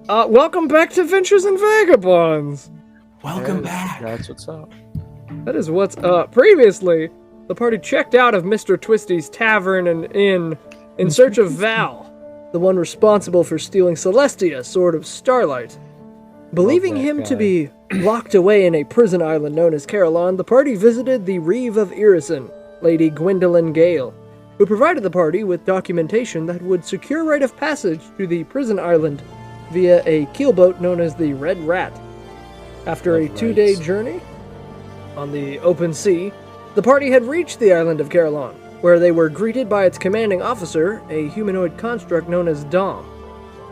Welcome back to Adventures in Vagabonds! Welcome back! That's what's up. That is what's up. Previously, the party checked out of Mr. Twisty's tavern and inn in search of Val, the one responsible for stealing Celestia, Sword of Starlight. Believing him to be locked away in a prison island known as Caulran, the party visited the Reeve of Irisin, Lady Gwendolyn Gale, who provided the party with documentation that would secure right of passage to the prison island via a keelboat known as the Red Rat. After a 2-day journey on the open sea, the party had reached the island of Caulran, where they were greeted by its commanding officer, a humanoid construct known as Dom.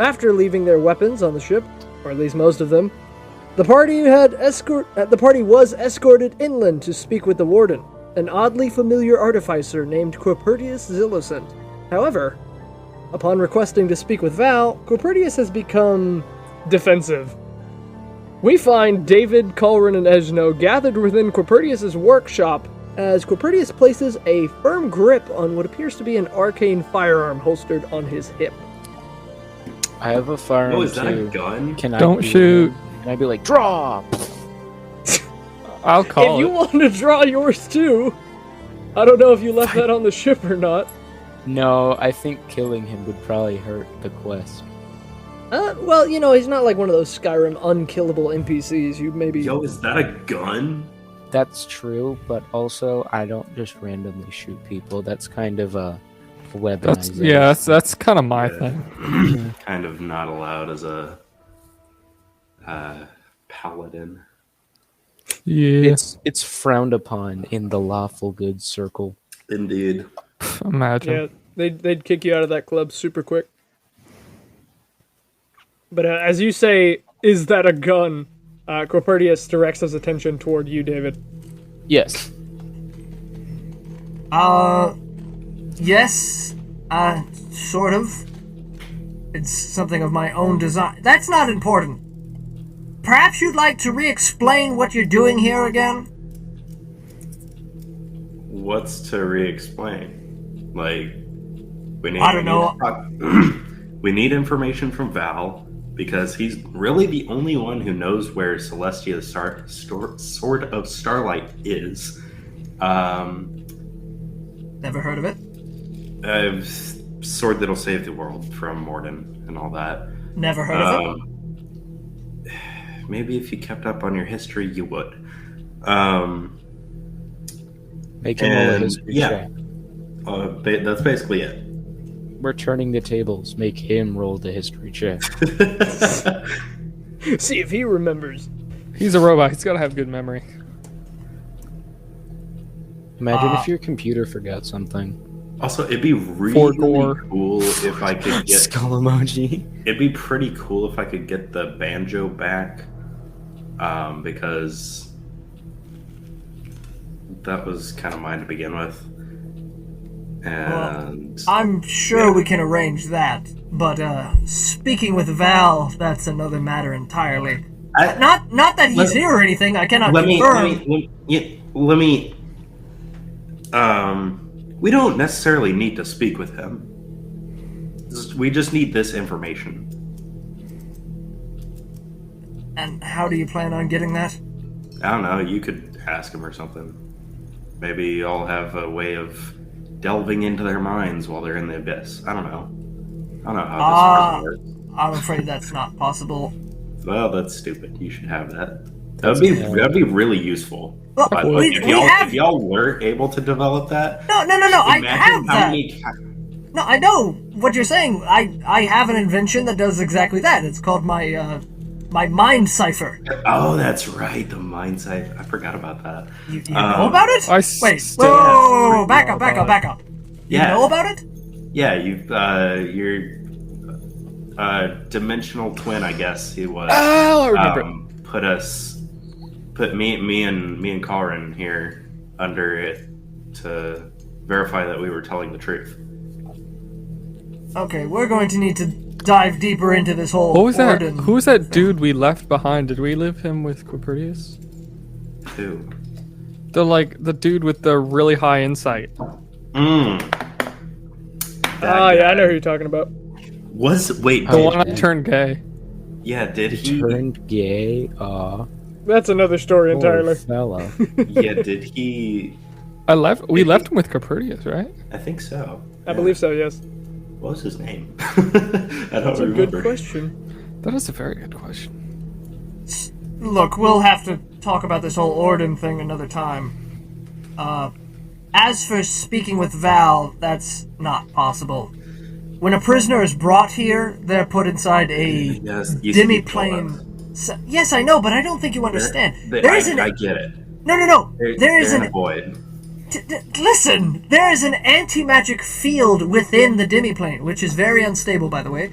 After leaving their weapons on the ship, or at least most of them, the party was escorted inland to speak with the warden, an oddly familiar artificer named Corpertius Zillocent. However, upon requesting to speak with Val, Corpertius has become defensive. We find David, Caulran, and Eshno gathered within Corpertius' workshop as Corpertius places a firm grip on what appears to be an arcane firearm holstered on his hip. I have a firearm. Oh, is that too. a gun? Don't shoot. Can I be like, draw? I'll call If you want to draw yours too, I don't know if you left that on the ship or not. No, I think killing him would probably hurt the quest. Well, you know, he's not like one of those Skyrim unkillable NPCs. You maybe... Yo, is that a gun? That's true, but also I don't just randomly shoot people. That's kind of a weaponization. That's kind of my thing. Kind of not allowed as a paladin. Yeah, It's frowned upon in the lawful good circle. Indeed. imagine. Yeah, they'd kick you out of that club super quick. But as you say, is that a gun? Corpertius directs his attention toward you, David. Yes. Yes, sort of. It's something of my own design. That's not important. Perhaps you'd like to re-explain what you're doing here again? What's to re-explain? Like, we need. I don't know. We need information from Val because he's really the only one who knows where Celestia Sword of Starlight is. Never heard of it. Sword that'll save the world from Mordin and all that. Never heard of it. Maybe if you kept up on your history, you would. Make him roll a history yeah. check. That's basically it. We're turning the tables. Make him roll the history check. See if he remembers. He's a robot. He's got to have good memory. Imagine if your computer forgot something. Also, it'd be really gore. cool if I could get... Skull emoji. It'd be pretty cool if I could get the banjo back. Because... that was kind of mine to begin with. And... Well, I'm sure we can arrange that. But, speaking with Val, that's another matter entirely. Not that he's here or anything, I cannot confirm. Let me... we don't necessarily need to speak with him. We just need this information. And how do you plan on getting that? I don't know, you could ask him or something. Maybe y'all have a way of delving into their minds while they're in the abyss. I don't know. I don't know how this person works. I'm afraid that's not possible. Well, that's stupid. You should have that. That'd be really useful. Well, By the way, have... if y'all were able to develop that, No, I have that. Many... No, I know what you're saying. I have an invention that does exactly that. It's called my mind cipher. Oh, that's right, the mind cipher. I forgot about that. You know about it? Wait, whoa, back up. You know about it? Yeah, your dimensional twin, I guess he was. Oh, I remember. Put me and Caulran here under it to verify that we were telling the truth. Okay, we're going to need to dive deeper into this whole... What was that? Who was that dude we left behind? Did we leave him with Corpertius? Who? The dude with the really high insight. Yeah, I know who you're talking about. Wait, The one that turned gay. Yeah, did he? Turned gay. That's another story Poor entirely. fella. Yeah, did he? We left him with Copernicus, right? I think so. I believe so, yes. What was his name? I don't That's a remember. good question. That is a very good question. Look, we'll have to talk about this whole Mordin thing another time. As for speaking with Val, that's not possible. When a prisoner is brought here, they're put inside a Yes, you demi-plane. Yes, I know, but I don't think you understand. There is I get it. No. There is They're in an a void. listen. There is an anti-magic field within the demi-plane, which is very unstable, by the way.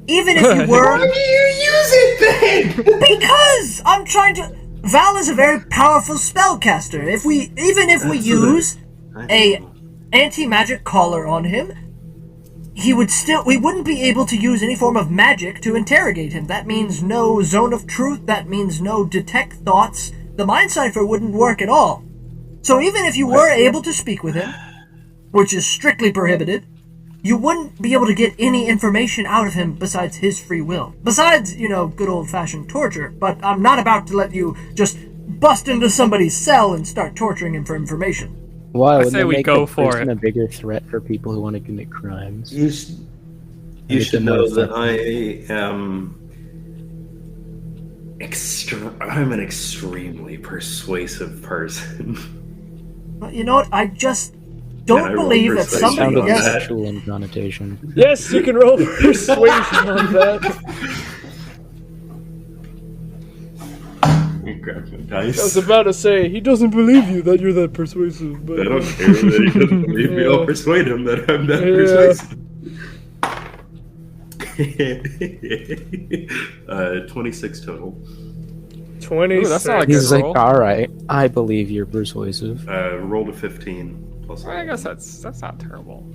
Even if you were, Why do you use it then? because I'm trying to. Val is a very powerful spellcaster. Even if we use a anti-magic collar on him, we wouldn't be able to use any form of magic to interrogate him. That means no zone of truth. That means no detect thoughts. The mind cipher wouldn't work at all. So even if you were able to speak with him, which is strictly prohibited, you wouldn't be able to get any information out of him besides his free will. Besides, good old-fashioned torture. But I'm not about to let you just bust into somebody's cell and start torturing him for information. Why I would say they we make go the for prison it. a bigger threat for people who want to commit crimes? You should know that I am. I'm an extremely persuasive person. But you know what? I just And I don't rolled believe that persuasion somebody... on Yes, that. Sexual in connotation. Yes, you can roll persuasion on that. You grab my I was dice. about to say, he doesn't believe you that you're that persuasive, but... I don't care that he doesn't believe me. I'll persuade him that I'm that persuasive. 26 total. 20. Ooh, that's not a He's good like, roll. alright, I believe you're persuasive. Rolled a 15 plus 11. I guess that's not terrible.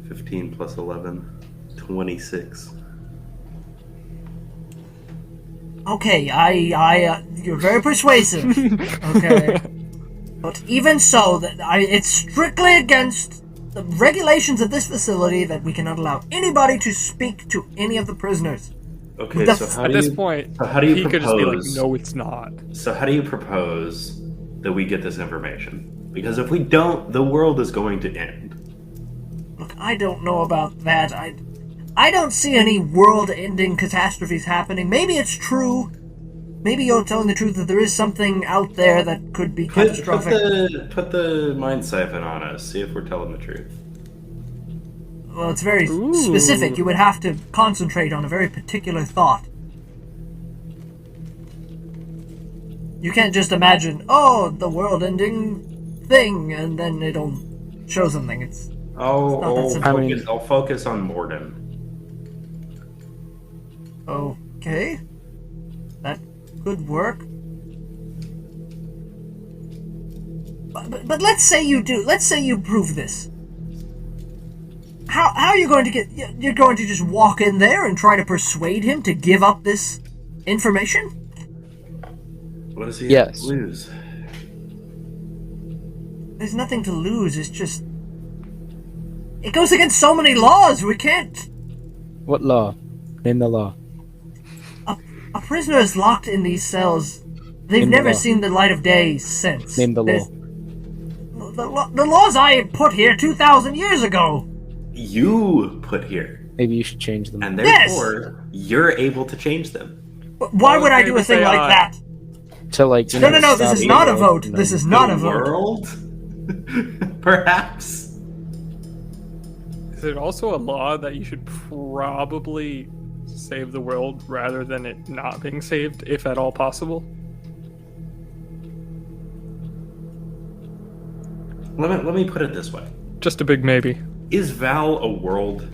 15 plus 11. 26. okay, you're very persuasive. Okay. But even so, it's strictly against the regulations of this facility that we cannot allow anybody to speak to any of the prisoners. Okay, That's- so how At do this you, point, so how do you he could just be like, propose? "No, it's not." So how do you propose that we get this information? Because if we don't, the world is going to end. Look, I don't know about that. I don't see any world-ending catastrophes happening. Maybe it's true. Maybe you're telling the truth that there is something out there that could be Put catastrophic. put the mind siphon on us. See if we're telling the truth. Well, it's very Ooh. specific. You would have to concentrate on a very particular thought. You can't just imagine, the world-ending thing, and then it'll show something. It's not that simple. I'll focus on Mordin. Okay. That could work. But let's say you do. Let's say you prove this. How are you going to get... You're going to just walk in there and try to persuade him to give up this information? What does he Yes. have to lose? There's nothing to lose. It's just... It goes against so many laws. We can't... What law? Name the law. A prisoner is locked in these cells. They've Name the never law. seen the light of day since. Name the law. The laws I put here 2,000 years ago. You put here, Maybe you should change them. and Yes! therefore you're able to change them. Why would I maybe do a thing they like are. that? To like, No, this stop is the not a world vote. and This then- is not a The vote. world, perhaps. Is it also a law that you should probably save the world rather than it not being saved, if at all possible? Let me put it this way: Just a big maybe. is Val a world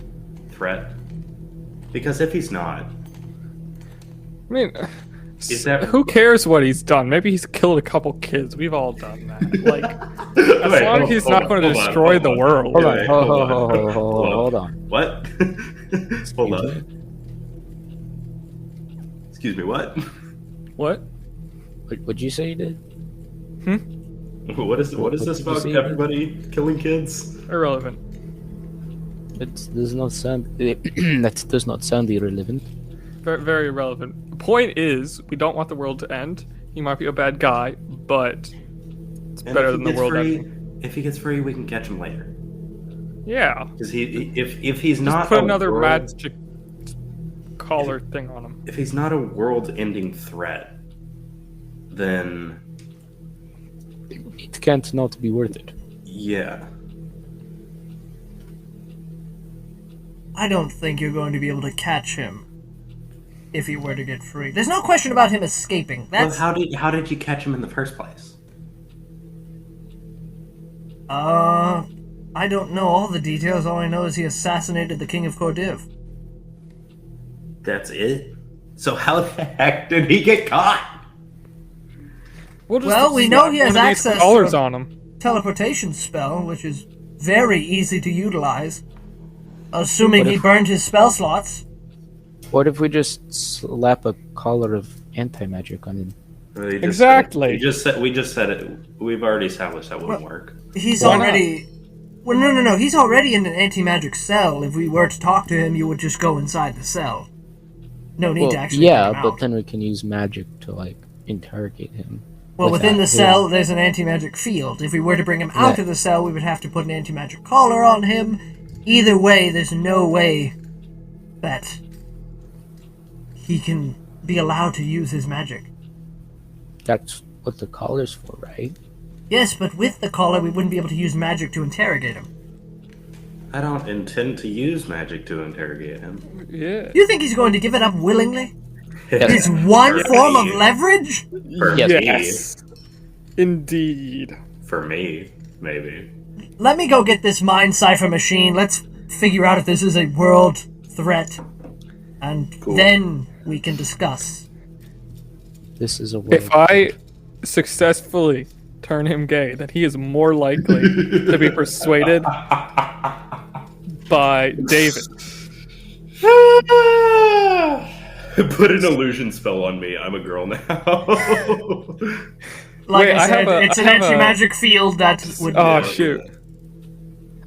threat? Because if he's not, I mean, Is that- who cares what he's done? Maybe he's killed a couple kids. We've all done that. Like, as long as he's not going to destroy the world. Hold on, Wait, hold on. What? Hold on. Excuse me, what? What? What'd you say you did? What is What this did you about say? everybody killing kids? Irrelevant. It does not sound. That does not sound irrelevant. Very, very irrelevant. The point is, we don't want the world to end. He might be a bad guy, but it's And better if he than the gets world free, ending. if he gets free, we can catch him later. Yeah. Because if he's Just not put a another world, magic collar thing on him. if he's not a world-ending threat, then It can't not be worth it. yeah. I don't think you're going to be able to catch him if he were to get free. There's no question about him escaping. Well, That's how did you catch him in the first place? I don't know all the details. All I know is he assassinated the King of Cordiv. That's it? So how the heck did he get caught? Well, we know he has one of these access collars to- on him. Teleportation spell, which is very easy to utilize. Assuming What he if- burned his spell slots. What if we just slap a collar of anti-magic on him? We just Exactly. we just said it. We've already established that wouldn't work. He's Why not? already... Well, no. He's already in an anti-magic cell. If we were to talk to him, you would just go inside the cell. No need to actually yeah, take him but out. then we can use magic to like interrogate him. Well, within the without cell, him. there's an anti-magic field. If we were to bring him out Yeah. of the cell, we would have to put an anti-magic collar on him. Either way, there's no way that he can be allowed to use his magic. That's what the collar's for, right? Yes, but with the collar, we wouldn't be able to use magic to interrogate him. I don't intend to use magic to interrogate him. Yeah. You think he's going to give it up willingly? Yes. It's one For form of me. leverage? For Yes. Indeed. me. For me, maybe. Let me go get this mind cipher machine. Let's figure out if this is a world threat. And Cool. then we can discuss. This is a world. If I successfully turn him gay, then he is more likely to be persuaded by David. Put an illusion spell on me. I'm a girl now. Like Wait, I I said, have a- it's I an have a- anti-magic field that would... Oh, shoot.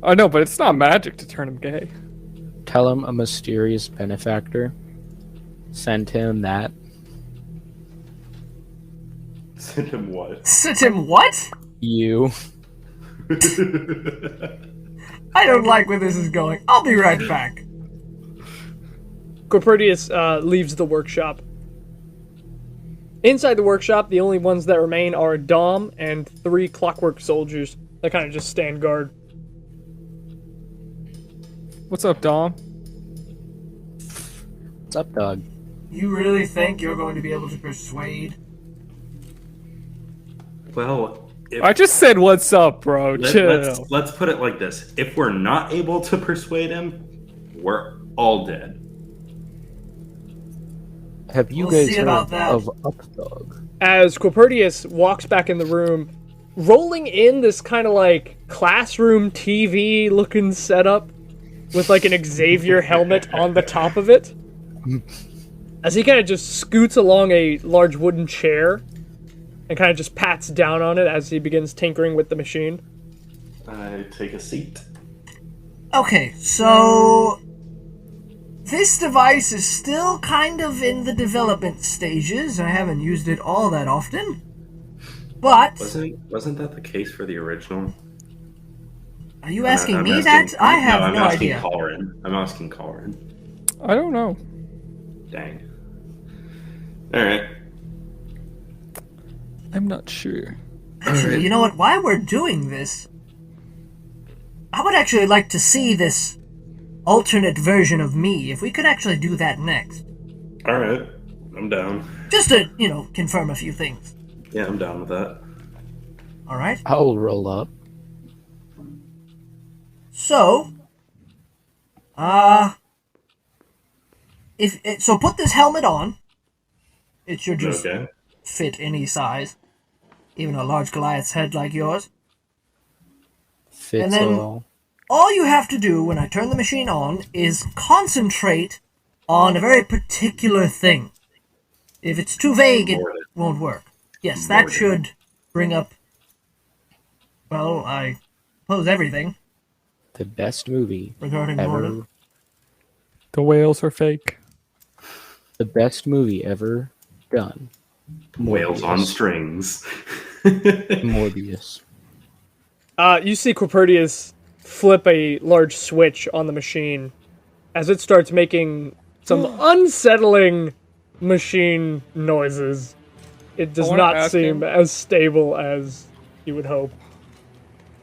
Oh, no, but it's not magic to turn him gay. Tell him a mysterious benefactor. Send him that. Send him what? Sit him what? You. I don't like where this is going. I'll be right back. Copernicus leaves the workshop. Inside the workshop, the only ones that remain are Dom and 3 clockwork soldiers that kind of just stand guard. What's up, Dom? What's up, dog? You really think you're going to be able to persuade? Well, if, I just said what's up, bro. Chill. let's put it like this. If we're not able to persuade him, we're all dead. Have you We'll guys see about heard that. of Updog? As Copernicus walks back in the room, rolling in this kind of like classroom TV looking setup with like an Xavier helmet on the top of it. As he kind of just scoots along a large wooden chair and kind of just pats down on it as he begins tinkering with the machine. I take a seat. Okay, so... This device is still kind of in the development stages. I haven't used it all that often. But... Wasn't that the case for the original? Are you asking I'm me asking- that? I have I'm no asking idea. Caulran. I'm asking Caulran. I don't know. Dang. Alright. I'm not sure. Actually, you know what? While we're doing this, I would actually like to see this alternate version of me, if we could actually do that next. Alright. I'm down. Just to, confirm a few things. Yeah, I'm down with that. Alright? I'll roll up. So, so put this helmet on. It should just Okay. fit any size. Even a large Goliath's head like yours. Fits And then- all. All you have to do when I turn the machine on is concentrate on a very particular thing. If it's too vague, it Mordin. won't work. Yes, that Mordin. should bring up, well, I suppose everything The best movie regarding ever. Mordin. The whales are fake. The best movie ever done. Whales on Morbius. strings. Morbius. You see Copernicus flip a large switch on the machine as it starts making some unsettling machine noises. It does wanna not ask seem him- as stable as you would hope.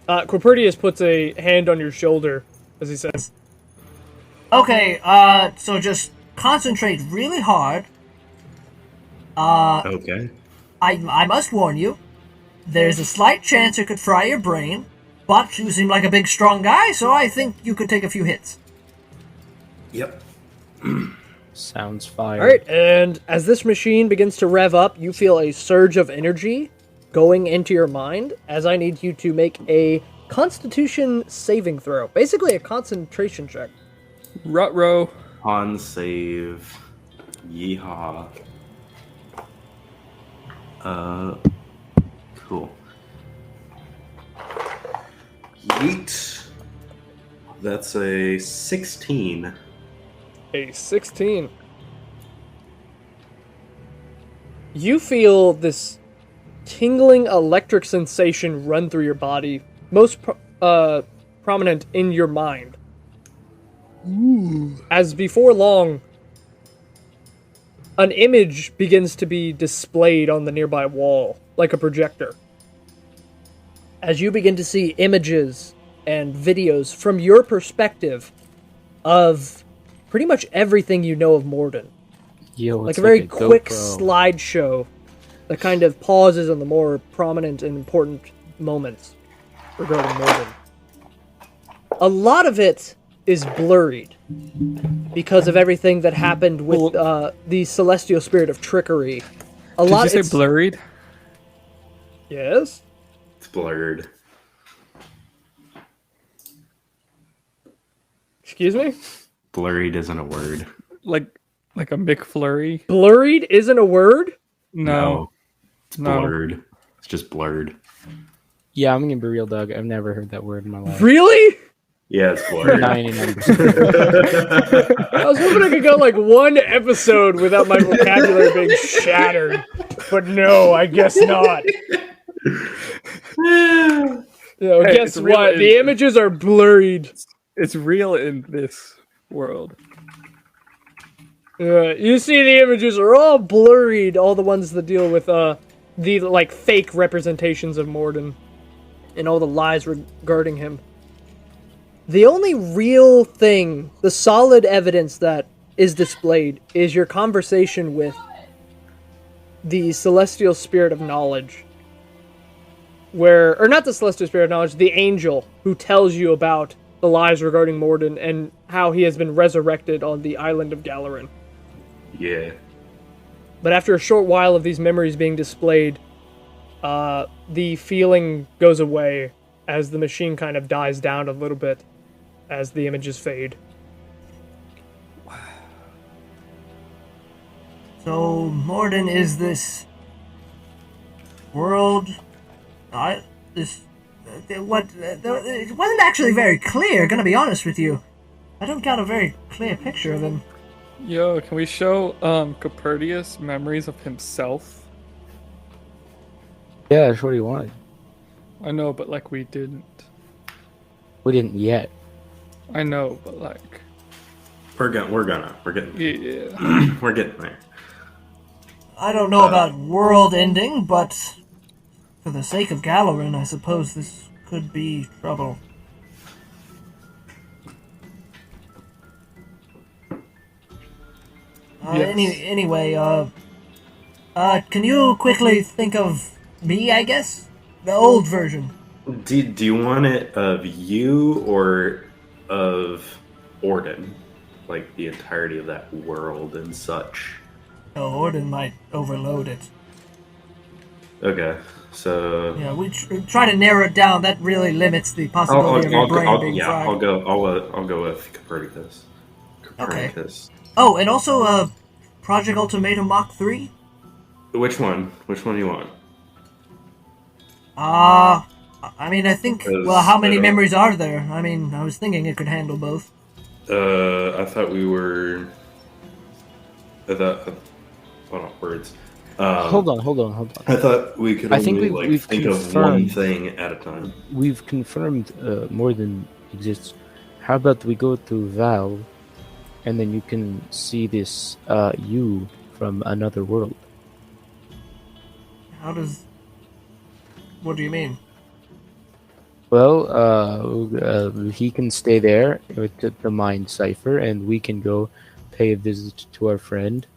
Copernicus puts a hand on your shoulder as he says, Okay, so just concentrate really hard. Okay. I must warn you, there's a slight chance it could fry your brain, but you seem like a big, strong guy, so I think you could take a few hits. Yep. Sounds fire. Alright, and as this machine begins to rev up, you feel a surge of energy going into your mind as I need you to make a Constitution saving throw. Basically a concentration check. Rut-row. On save. Yeehaw. Cool. Yeet. That's a 16. A 16. You feel this tingling electric sensation run through your body, most prominent in your mind. As before long, an image begins to be displayed on the nearby wall, like a projector. As you begin to see images and videos from your perspective of pretty much everything you know of Mordin. Yo, Like it's a very quick GoPro. slideshow that kind of pauses on the more prominent and important moments regarding Mordin. A lot of it is blurred because of everything that happened with the celestial spirit of trickery. A Did lot. you say it's- blurred? Yes. It's blurred. Excuse me. Blurred isn't a word. Like a McFlurry? Blurred isn't a word. No. It's No. blurred. It's just blurred. Yeah, I'm gonna be real, Doug. I've never heard that word in my life. Really? Yeah, it's blurred. 99%. I was hoping I could go like one episode without my vocabulary being shattered, but no, I guess not. Hey, Guess it's real what? in- The images are blurred. It's real in this world. You see, the images are all blurred. All the ones that deal with the like fake representations of Mordin and all the lies regarding him. The only real thing, the solid evidence that is displayed, is your conversation with the celestial spirit of knowledge. Or not the celestial spirit of knowledge, the angel who tells you about the lies regarding Mordin and how he has been resurrected on the island of Caulran. Yeah. But after a short while of these memories being displayed, the feeling goes away as the machine kind of dies down a little bit as the images fade. So, Mordin is this world. It wasn't actually very clear, gonna be honest with you. I don't got a very clear picture of him. Yo, can we show Copernicus memories of himself? Yeah, that's what he wanted. I know, but like we didn't. We didn't yet. I know, but like We're getting yeah. we're getting there. I don't know about world ending, but for the sake of Caulran, I suppose this could be trouble. Yes. Anyway, can you quickly think of me, I guess? The old version. Do you want it of you or of Orden? Like the entirety of that world and such? Oh, Orden might overload it. Okay, so Yeah, we try to narrow it down. That really limits the possibility of your brain being fried. I'll go with Copernicus. Copernicus. Oh, and also, Project Ultimatum Mach 3? Which one? Which one do you want? I mean, I think, well, how many I don't- memories are there? I mean, I was thinking it could handle both. I thought we were. I thought. Hold on, words. Hold on. I thought we could I only think we've think of one thing at a time. We've confirmed Mordin exists. How about we go to Val, and then you can see this you from another world. What do you mean? Well, he can stay there with the mind cipher, and we can go pay a visit to our friend.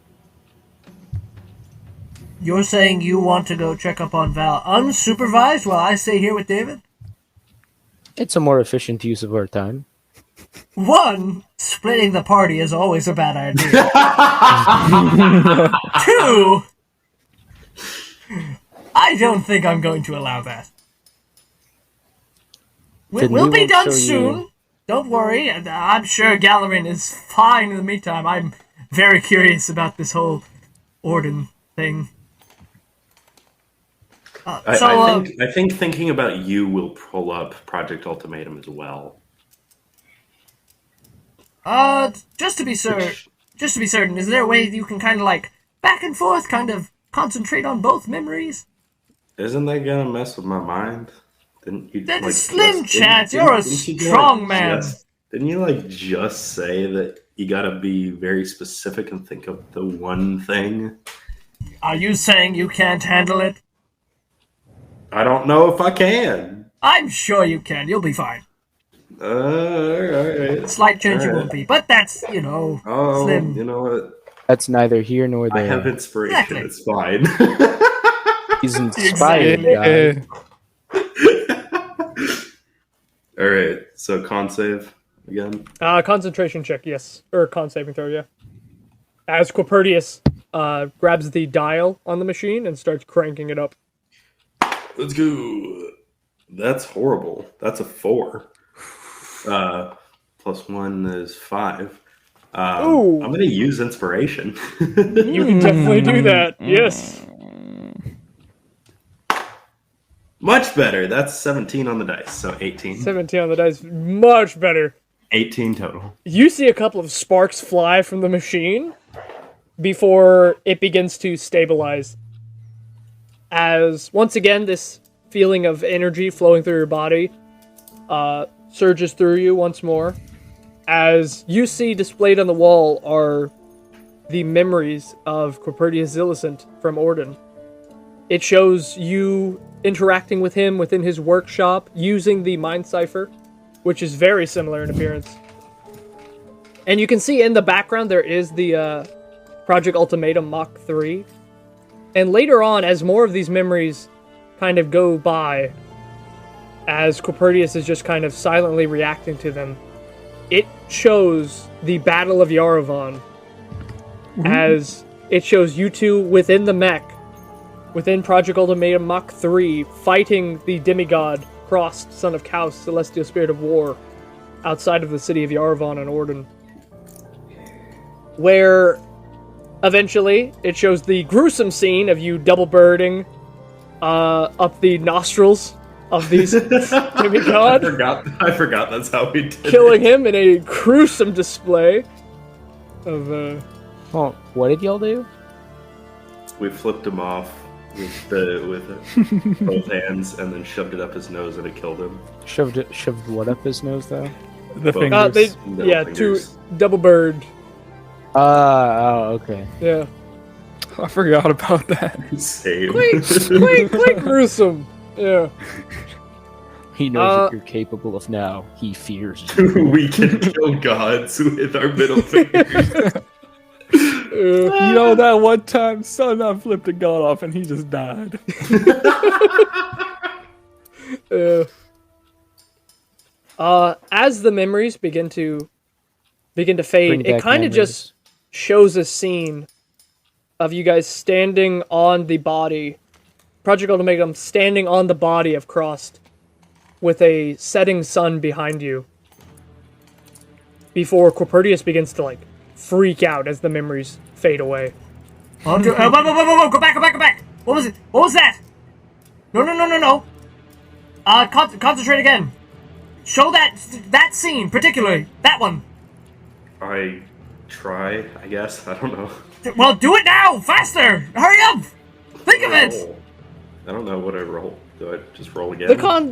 You're saying you want to go check up on Val unsupervised while I stay here with David? It's a more efficient use of our time. One, splitting the party is always a bad idea. Two, I don't think I'm going to allow that. We'll be done soon. Don't worry. I'm sure Caulran is fine in the meantime. I'm very curious about this whole Mordin thing. I think thinking about you will pull up Project Ultimatum as well. Just to be certain, is there a way you can kind of like back and forth, kind of concentrate on both memories? Isn't that gonna mess with my mind? Didn't you? That's a slim chance. You're a strong man. Didn't you just say that you gotta be very specific and think of the one thing? Are you saying you can't handle it? I don't know if I can. I'm sure you can. You'll be fine. All right. Slight change you won't be, but that's, Oh, slim. you know what? That's neither here nor there. I have inspiration. Exactly. It's fine. He's inspired, guy. All right. So con save again. Concentration check, yes, or con saving throw, yeah. As Quapertius grabs the dial on the machine and starts cranking it up. Let's go. That's horrible. That's a 4. Plus 1 is 5. Ooh. I'm going to use inspiration. You can definitely do that, yes. Much better. That's 17 on the dice, so 18. 17 on the dice, much better. 18 total. You see a couple of sparks fly from the machine before it begins to stabilize. As, once again, this feeling of energy flowing through your body surges through you once more. As you see displayed on the wall are the memories of Quapertius Zillicent from Mordin. It shows you interacting with him within his workshop using the mind cipher, which is very similar in appearance. And you can see in the background there is the Project Ultimatum Mach 3. And later on, as more of these memories kind of go by, as Quapertius is just kind of silently reacting to them, it shows the Battle of Jeravam, as it shows you two within the mech, within Project Ultimatum Mach 3, fighting the demigod, Crossed, son of Chaos, celestial spirit of war, outside of the city of Jeravam and Mordin. Where, eventually, it shows the gruesome scene of you double-birding up the nostrils of these demigod. I forgot that's how we did killing him in a gruesome display of Oh, what did y'all do? We flipped him off with both hands and then shoved it up his nose and it killed him. Shoved what up his nose, though? The fingers. two double bird. Oh, okay. Yeah. I forgot about that. Same. Quite gruesome. Yeah. He knows what you're capable of now. He fears you. We can kill gods with our middle fingers. You know that one time, son, I flipped a god off and he just died. As the memories begin to fade, it kind of just shows a scene of you guys standing on the body, Project Ultimatum standing on the body of Crossed, with a setting sun behind you, before Quapertius begins to freak out as the memories fade away. Whoa, go back! What was it? What was that? No. Concentrate again. Show that scene, particularly that one. I try, I guess. I don't know. Well, do it now! Faster! Hurry up! Think of it! Roll. I don't know what I roll. Do I just roll again?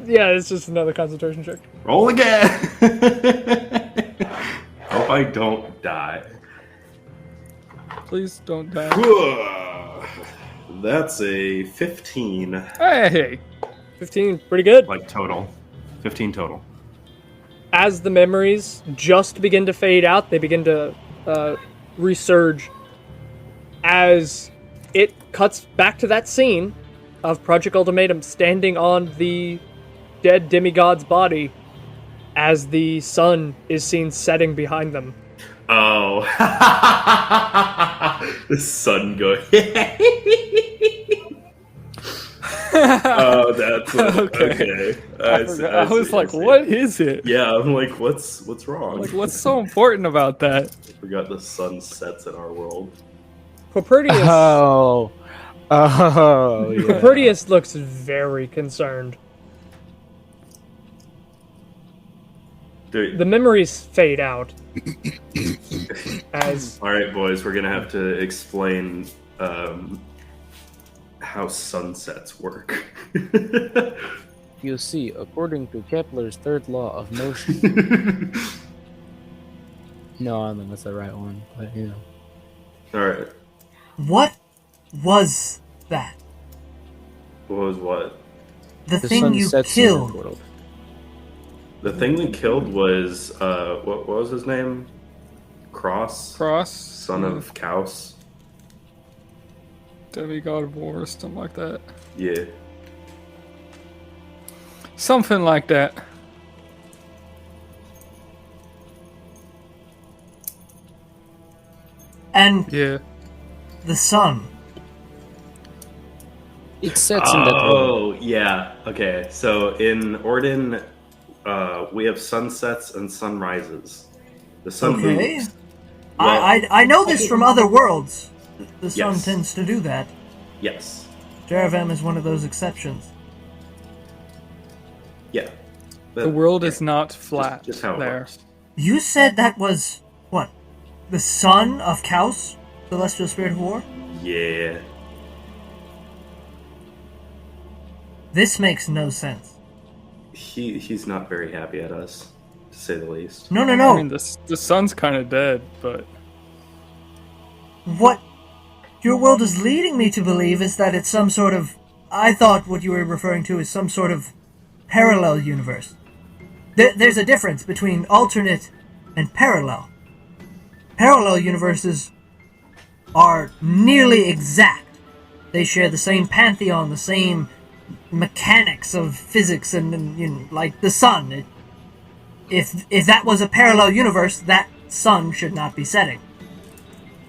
Yeah, it's just another concentration check. Roll again! Hope I don't die. Please don't die. That's a 15. Hey! 15, pretty good. Like total. 15 total. As the memories just begin to fade out, they begin to resurge. As it cuts back to that scene of Project Ultimatum standing on the dead demigod's body as the sun is seen setting behind them. Oh. The sun going. Oh, that's okay. I was like, what is it? Yeah, I'm like, what's wrong? Like, what's so important about that? I forgot the sun sets in our world. Propertius, Oh, yeah. Propertius looks very concerned. Dude. The memories fade out. As All right, boys, we're gonna have to explain how sunsets work. You see, according to Kepler's third law of motion. No, I don't think that's the right one, but you know. All right, What was that? what was what? The The thing sun you sets in the killed. world. The thing we killed was what was his name? Cross, son of Kaus. Demigod of War, something like that. Yeah. Something like that. And Yeah. the sun. It sets in that world. Oh, yeah. Okay, so in Orden, we have sunsets and sunrises. The sun Okay. moves. Well, I know this from other worlds. The sun Yes. tends to do that. yes. Jeravam is one of those exceptions. Yeah. The world is not flat Just how it there. works. You said that was, what? The son of Kaus? Celestial Spirit of War? Yeah. This makes no sense. He's not very happy at us, to say the least. No. I mean, the sun's kind of dead, but What your world is leading me to believe is that it's some sort of... I thought what you were referring to is some sort of parallel universe. There's a difference between alternate and parallel. Parallel universes are nearly exact. They share the same pantheon, the same mechanics of physics, and you know, like the sun. If that was a parallel universe, that sun should not be setting.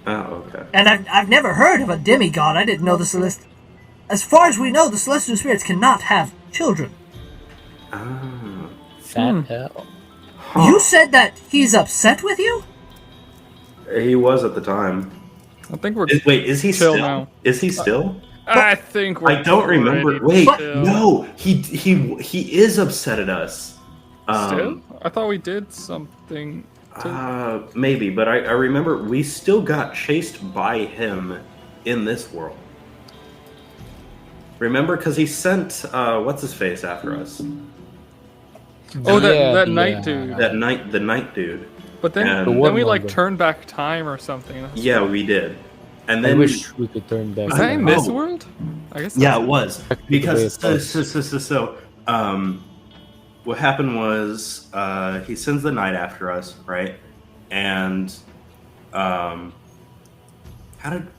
Oh, okay. And I've never heard of a demigod. I didn't know the Celestial... As far as we know, the Celestial Spirits cannot have children. Ah. Fat hell. You said that he's upset with you? He was at the time. I think we're Wait, is he chill still? now. Is he still? I think we're I don't remember. ready to Wait, chill. no. He is upset at us. Still? I thought we did something. Maybe, but I remember we still got chased by him in this world. Remember, because he sent what's his face after us. Oh, Yeah, that the, night dude. The night dude. But then, And- The then one we longer. turned back time or something. That's- Yeah, we did. And I then wish we could turn back. Was that in time. this Oh. world? I guess. yeah, it was Technically, because it was. what happened was he sends the knight after us, right? And how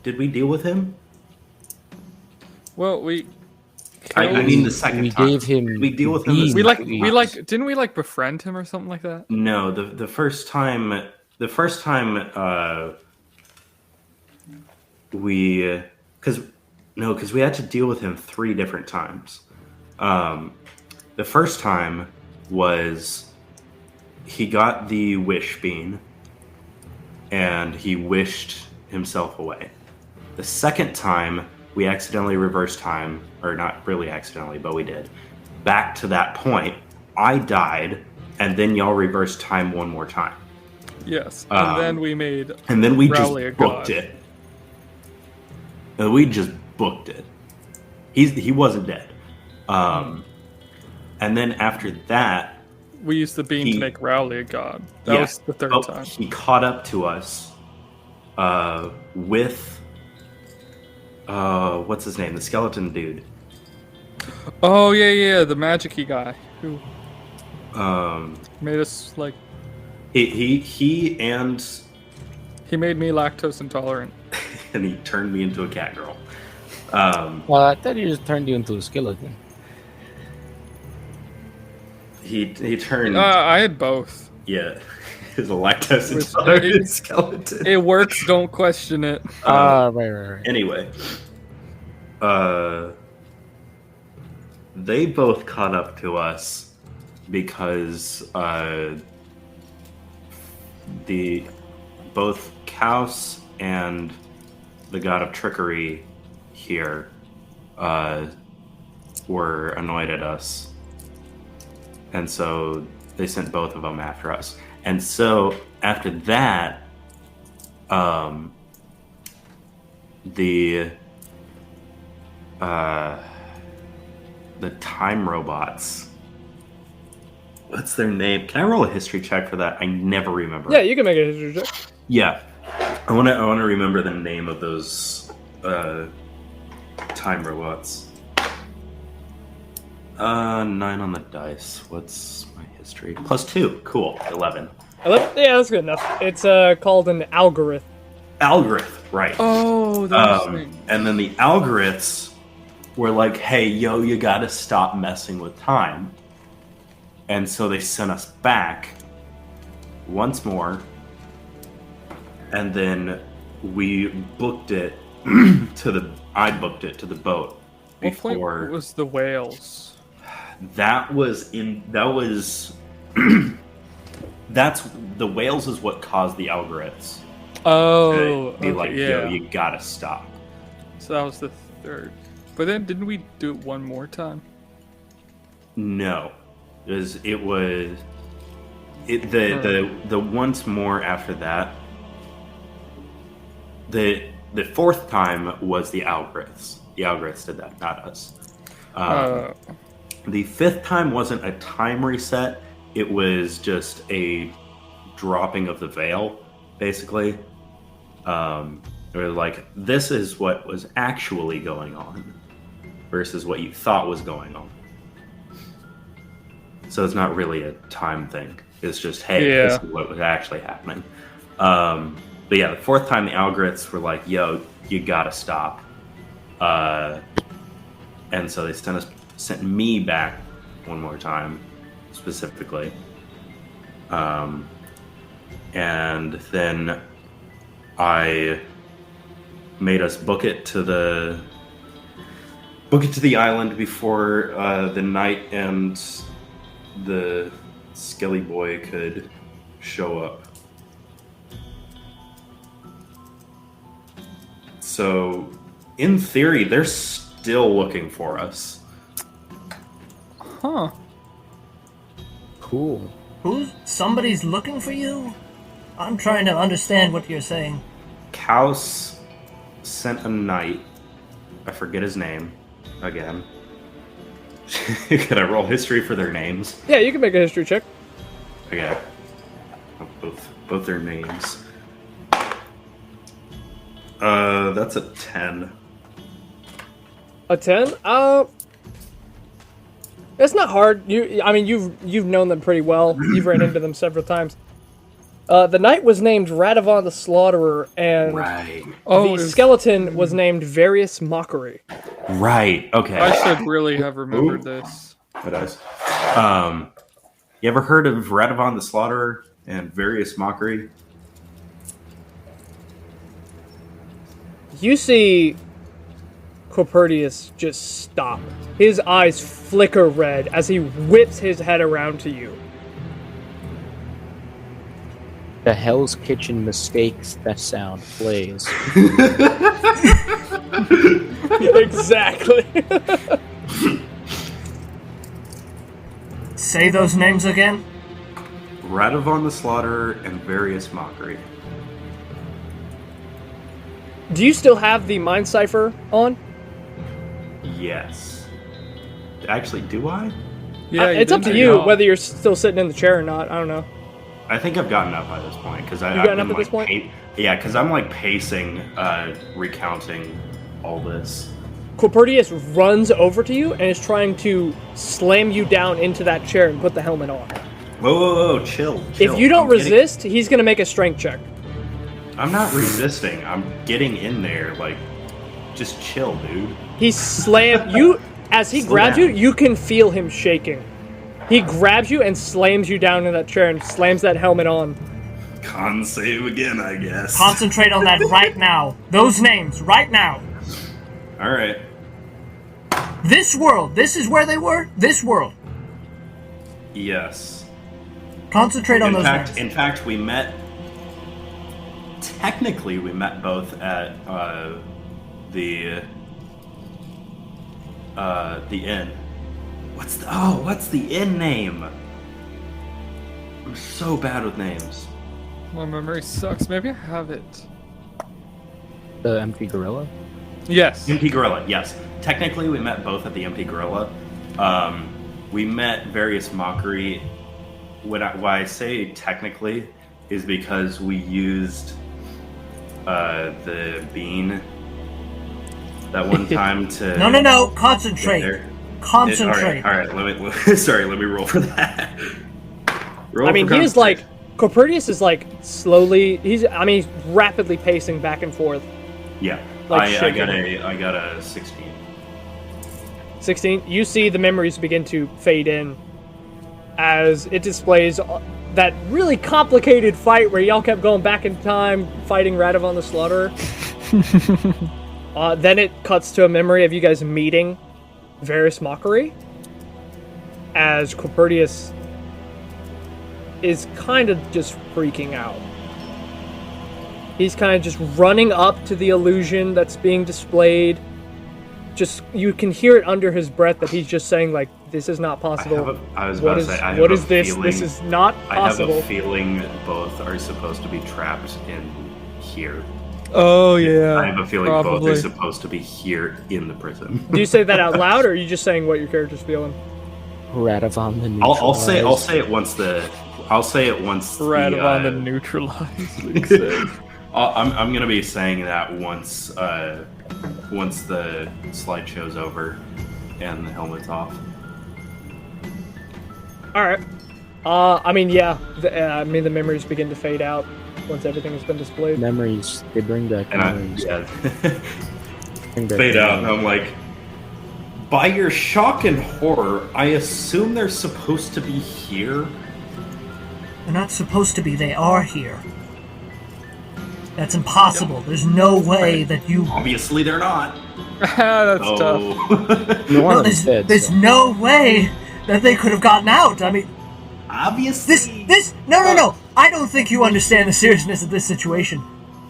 did we deal with him? Well, we. I mean the second We time. gave him Did we deal with him. beans. the second we time? like didn't we like befriend him or something like that? No, the first time we because we had to deal with him 3 different times. The first time was he got the wish bean and he wished himself away. The second time we accidentally reversed time, or not really accidentally, but we did. Back to that point, I died, and then y'all reversed time one more time. Yes, and then we made. And then we just Rowley a booked god. it. And we just booked it. He wasn't dead. And then after that, We used the bean to make Rowley a god. That yeah, was the third time. he caught up to us with what's his name? The skeleton dude. Oh yeah, the magic-y guy who Um, made us like. he and He made me lactose intolerant. he turned me into a cat girl. Well, I thought he just turned you into a skeleton. He turned I had both. yeah. He's a lactose Which- intolerant skeleton. It works. Don't question it. Right. Anyway, they both caught up to us because both Kaus and the god of trickery here were annoyed at us, and so they sent both of them after us. And so after that, the time robots. What's their name? Can I roll a history check for that? I never remember. Yeah, you can make a history check. Yeah. I want to remember the name of those time robots. 9 on the dice. What's my history? +2. Cool. 11. Yeah, that's good enough. It's called an algorithm. Algorithm, right. Oh, those things. And then the algorithms were like, hey, yo, you gotta stop messing with time. And so they sent us back once more. And then we booked it I booked it to the boat What point before. was the whales? That's the whales is what caused the algorithms. Oh, Be like, yeah. yo, you gotta stop. So that was the third. But then didn't we do it one more time? No, it was the once more after that. The fourth time was the algorithms. The algorithms did that, not us. The fifth time wasn't a time reset. It was just a dropping of the veil, basically. It was like, this is what was actually going on versus what you thought was going on. So it's not really a time thing. It's just, hey, this is what was actually happening. But yeah, the fourth time the algorithms were like, yo, you gotta stop. And so they sent me back one more time, specifically. And then I made us book it to the island before the knight and the Skelly boy could show up. So, in theory, they're still looking for us. Huh. Cool. Somebody's looking for you? I'm trying to understand what you're saying. Kaus sent a knight. I forget his name again. Could I roll history for their names? Yeah, you can make a history check. Okay. Both their names. That's a 10. A 10? It's not hard. You've known them pretty well. You've ran into them several times. The knight was named Jeravam the Slaughterer, and Right. the skeleton was named Various Mockery. Right. Okay. I should really have remembered this. It does. You ever heard of Jeravam the Slaughterer and Various Mockery? You see Copertius just stop. His eyes flicker red as he whips his head around to you. The Hell's Kitchen mistakes that sound plays. Exactly. Say those names again. Radavan the Slaughterer and various mockery. Do you still have the Mind Cipher on? Yes. Actually, do I? Yeah, It's up to you whether you're still sitting in the chair or not. I don't know. I think I've gotten up by this point because You've gotten up at this point? Yeah, because I'm like pacing, recounting all this. Copertius runs over to you and is trying to slam you down into that chair and put the helmet on. Whoa, chill. If you don't resist, he's going to make a strength check. I'm not resisting. I'm getting in there. Like, just chill, dude. He slammed you. As he grabs you, you can feel him shaking. He grabs you and slams you down in that chair and slams that helmet on. Con save again, I guess. Concentrate on that right now. Those names, right now. Alright. This world. This is where they were? This world. Yes. Concentrate on those names. In fact, we met... Technically, we met both at the inn. What's the inn name? I'm so bad with names. My memory sucks. Maybe I have it. The Empty Gorilla? Yes. Empty Gorilla, yes. Technically, we met both at the Empty Gorilla. We met various mockery. Why I say technically is because we used the bean that one time to... No. Concentrate. Concentrate. All right. Let me roll for that. He is like... Copertius is like slowly... He's rapidly pacing back and forth. Yeah. Like I got a 16. 16. You see the memories begin to fade in as it displays that really complicated fight where y'all kept going back in time fighting Radavan the Slaughterer. Then it cuts to a memory of you guys meeting Varys Mockery as Copertius is kind of just freaking out. He's kind of just running up to the illusion that's being displayed. Just, you can hear it under his breath that he's just saying, like, this is not possible. What is this? This is not possible. I have a feeling both are supposed to be trapped in here. Oh, yeah. I have a feeling both are supposed to be here in the prison. Do you say that out loud, or are you just saying what your character's feeling? Radavan the neutralized. I'll say it once the... Radavan the neutralized. I'm gonna be saying that once the slideshow's over and the helmet's off. All right. The memories begin to fade out once everything has been displayed. Memories, they bring back memories. Fade out, and I'm like, by your shock and horror, I assume they're supposed to be here? They're not supposed to be. They are here. That's impossible. There's no way that you... Obviously they're not. That's tough. There's no way that they could have gotten out. I mean... Obviously... No. I don't think you understand the seriousness of this situation.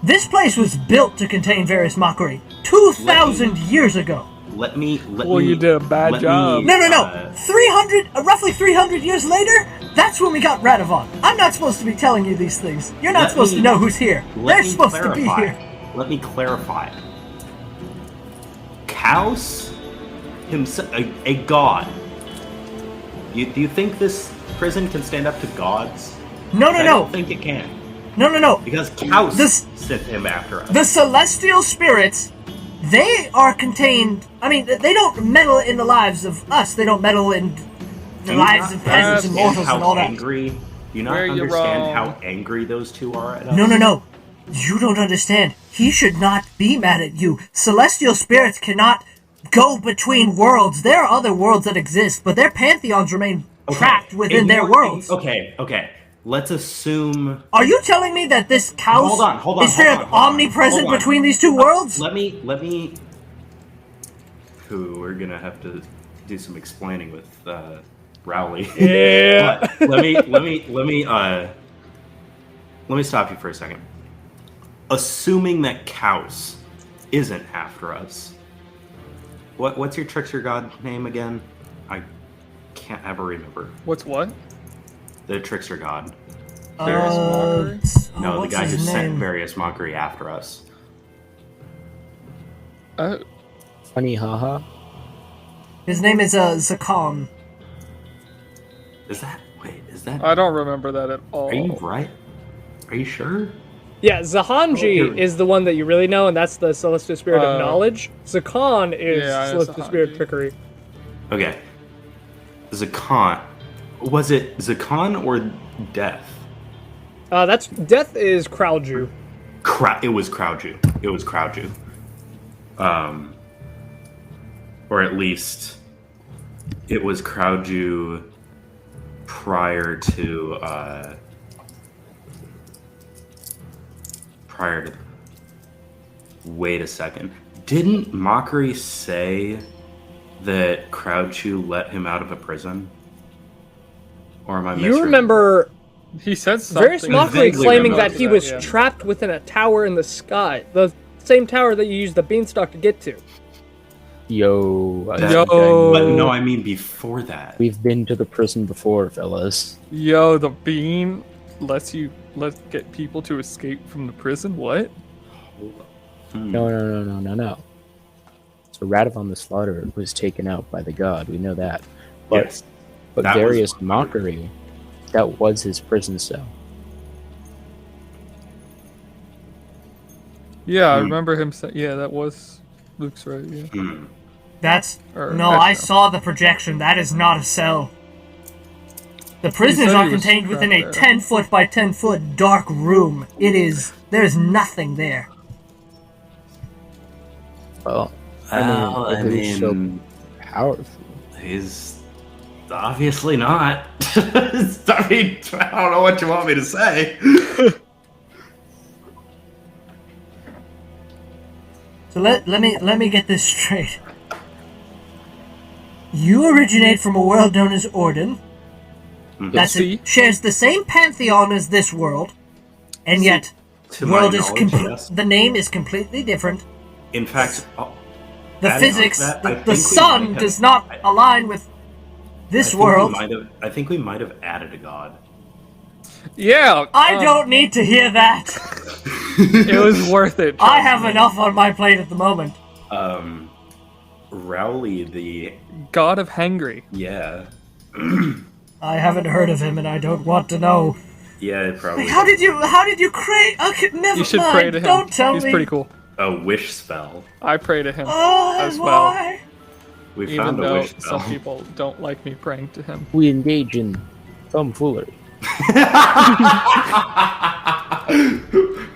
This place was built to contain various mockery 2,000 years ago. You did a bad job. No. 300, roughly 300 years later, that's when we got Radavan. I'm not supposed to be telling you these things. You're not supposed to know who's here. They're supposed to be here. Let me clarify. Kaus himself, a god. Do you think this prison can stand up to gods? No. I don't think it can. No. Because Kaus sent him after us. The celestial spirits, they are contained... they don't meddle in the lives of us. They don't meddle in the lives of peasants and mortals and all that. Do you not understand how angry those two are at us? No. You don't understand. He should not be mad at you. Celestial spirits cannot go between worlds. There are other worlds that exist, but their pantheons remain trapped within their worlds. Okay. Let's assume... Are you telling me that this Kaus is straight up omnipresent between these two worlds? Let me... We're gonna have to do some explaining with Rowley. Yeah. Let me stop you for a second. Assuming that Kaus isn't after us, what's your trickster god name again? I can't ever remember. What's what? The trickster god. Various mockery? No, the what's guy who his sent name? various mockery after us. Funny haha. His name is Zakon. Is that? I don't remember that at all. Are you right? Are you sure? Yeah, Zahanji is the one that you really know, and that's the Celestial Spirit of Knowledge. Zakon is Yeah, I know Celestial Spirit Zahanji. Trickery. Okay. Zakon. Was it Zakon or Death? That's Death is Kralju. It was Krauju. It was Krauju. Or at least it was Krauju prior to wait a second. Didn't Mockery say that Krauju let him out of a prison? Or am I You remember He said something. various Mockery vaguely claiming remember that he that, was yeah. trapped within a tower in the sky. The same tower that you used the beanstalk to get to. Yo. Yo. But no, I mean before that. We've been to the prison before, fellas. Yo, the bean lets get people to escape from the prison? What? No. So Radavan the Slaughterer was taken out by the god. We know that. But, Yes. but That was Darius Mockery, that was his prison cell. Yeah, I remember him saying, yeah, that was Luke's right, yeah. That's Or no. I Eshno. saw the projection. That is not a cell. The prisoners said are he was contained within a trapped there. 10-foot by 10-foot dark room. It is. There is nothing there. Well, Well, if it was so powerful. he's obviously not. I mean, I don't know what you want me to say. So let me get this straight. You originate from a world known as Orden. That See? shares the same pantheon as this world, and yet To my world is knowledge, yes. the name is completely different. In fact, The adding on to physics, that, I the think we sun might have- does not align with this world. I think we might have added a god. Yeah! I don't need to hear that. It was worth it. I have enough on my plate at the moment. Rowley, the God of Hangry. yeah, I haven't heard of him, and I don't want to know. yeah, probably How did you create? Okay, never You should mind. pray to him. Don't tell He's me. pretty cool. a wish spell. I pray to him Oh, as well. why? We Even found a though wish spell. some people don't like me praying to him. We engage in tomfoolery.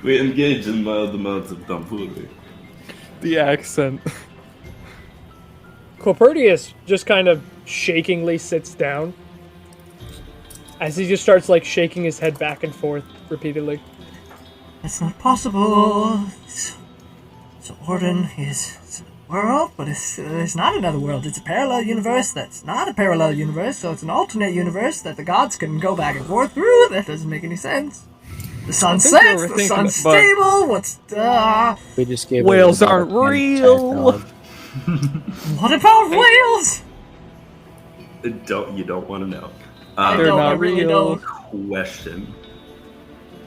We engage in mild amounts of tomfoolery. The accent. Clopertius just kind of shakingly sits down as he just starts like shaking his head back and forth repeatedly. That's not possible. So Orden is a world, but it's not another world. It's a parallel universe that's not a parallel universe, so it's an alternate universe that the gods can go back and forth through. That doesn't make any sense. The sun think they sets, were the thinking sun's about- stable, what's... We just gave Whales it aren't about a real. tag. what about whales? You don't want to know. I They're don't, I not really real. don't. Question: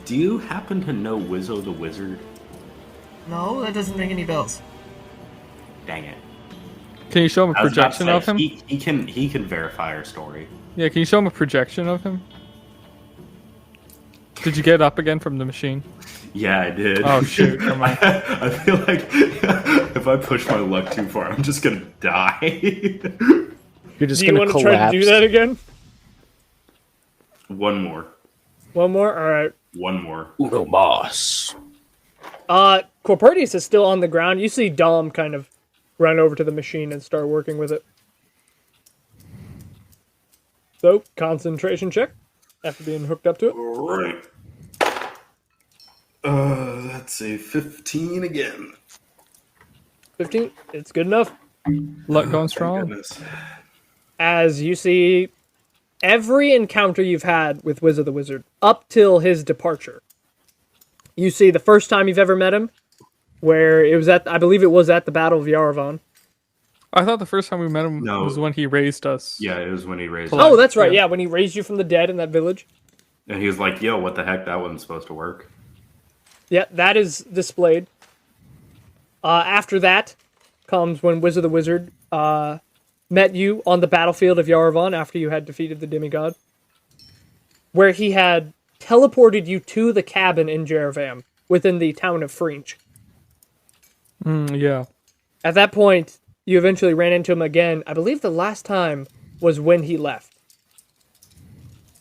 do you happen to know Wizzo the Wizard? No, that doesn't ring any bells. Dang it! Can you show him a I was about to projection say, of him? He can verify our story. Yeah, can you show him a projection of him? Did you get up again from the machine? Yeah, I did. Oh shoot, come on. I feel like if I push my luck too far, I'm just gonna die. You're just Do you gonna want to collapse. try to do that again? One more. One more? Alright. One more. Uno boss. Clopertius is still on the ground. You see Dom kind of run over to the machine and start working with it. So, concentration check after being hooked up to it. Alright. That's a 15 again. 15. It's good enough. Luck going Thank strong. goodness. As you see every encounter you've had with Wizard the Wizard up till his departure. You see the first time you've ever met him, where it was I believe it was at the Battle of Jeravam. I thought the first time we met him No. was when he raised us. Yeah, it was when he raised. Oh, that's right. Yeah, when he raised you from the dead in that village. And he was like, yo, what the heck? That wasn't supposed to work. Yeah, that is displayed. After that comes when Wizard the Wizard met you on the battlefield of Jeravam after you had defeated the demigod, where he had teleported you to the cabin in Jeravam within the town of Fringe. Yeah. At that point, you eventually ran into him again. I believe the last time was when he left.